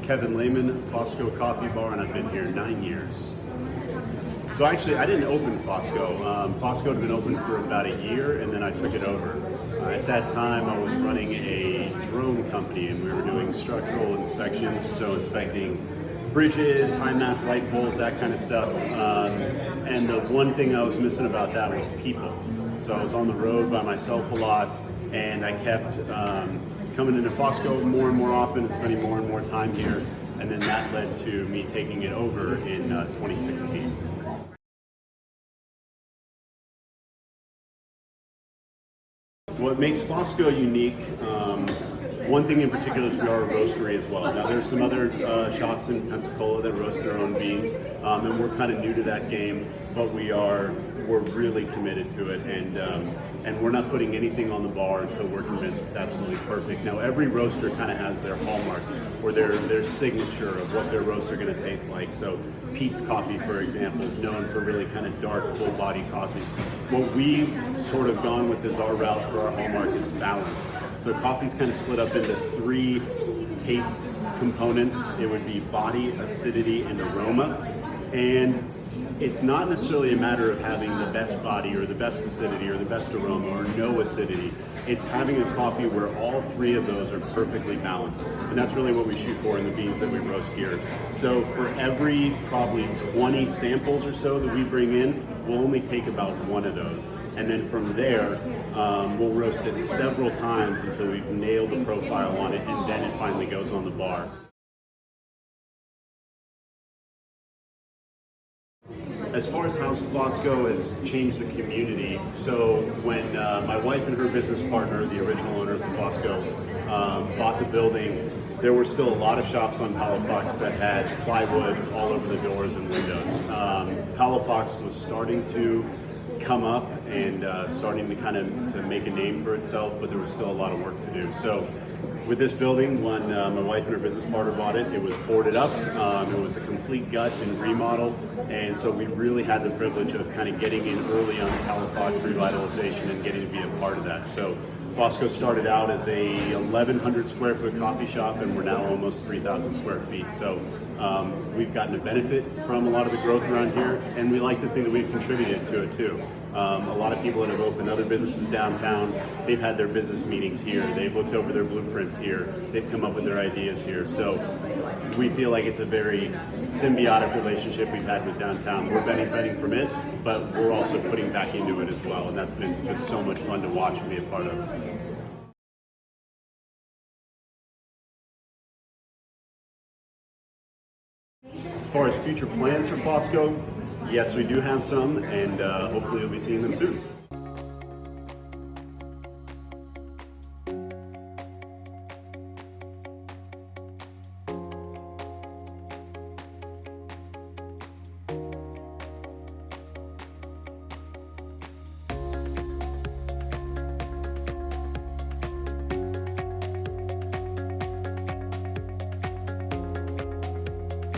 Kevin Lehman, Fosko Coffee Bar, and I've been here 9 years. So actually, I didn't open Fosko. Fosko had been open for about a year, and then I took it over. At that time, I was running a drone company, and we were doing structural inspections, so inspecting bridges, high-mast light poles, that kind of stuff. And the one thing I was missing about that was people. So I was on the road by myself a lot, and I kept coming into Fosko more and more often and spending more and more time here. And then that led to me taking it over in 2016. What makes Fosko unique, one thing in particular is we are a roastery as well. Now there's some other shops in Pensacola that roast their own beans, and we're kind of new to that game, but we're really committed to it, and we're not putting anything on the bar until we're convinced it's absolutely perfect. Now every roaster kind of has their hallmark or their signature of what their roasts are going to taste like. So Pete's Coffee, for example, is known for really kind of dark, full-body coffees. What we've sort of gone with as our route for our hallmark is balance. So coffee's kind of split up into 3 taste components. It would be body, acidity, and aroma. And it's not necessarily a matter of having the best body or the best acidity or the best aroma or no acidity. It's having a coffee where all 3 of those are perfectly balanced. And that's really what we shoot for in the beans that we roast here. So for every probably 20 samples or so that we bring in, we'll only take about 1 of those. And then from there, we'll roast it several times until we've nailed the profile on it, and then it finally goes on the bar. As far as how Fosko has changed the community, so when my wife and her business partner, the original owners of Fosko, bought the building, there were still a lot of shops on Palafox that had plywood all over the doors and windows. Palafox was starting to come up and starting to kind of to make a name for itself, but there was still a lot of work to do. So with this building, when my wife and her business partner bought it, it was boarded up. It was a complete gut and remodel, and so we really had the privilege of kind of getting in early on the Palafox revitalization and getting to be a part of that. So Fosko started out as a 1,100 square foot coffee shop, and we're now almost 3,000 square feet. So we've gotten a benefit from a lot of the growth around here, and we like to think that we've contributed to it too. A lot of people that have opened other businesses downtown, they've had their business meetings here, they've looked over their blueprints here, they've come up with their ideas here. So we feel like it's a very symbiotic relationship we've had with downtown. We're benefiting from it, but we're also putting back into it as well, and that's been just so much fun to watch and be a part of. As far as future plans for Fosko, yes, we do have some, and hopefully you'll be seeing them soon.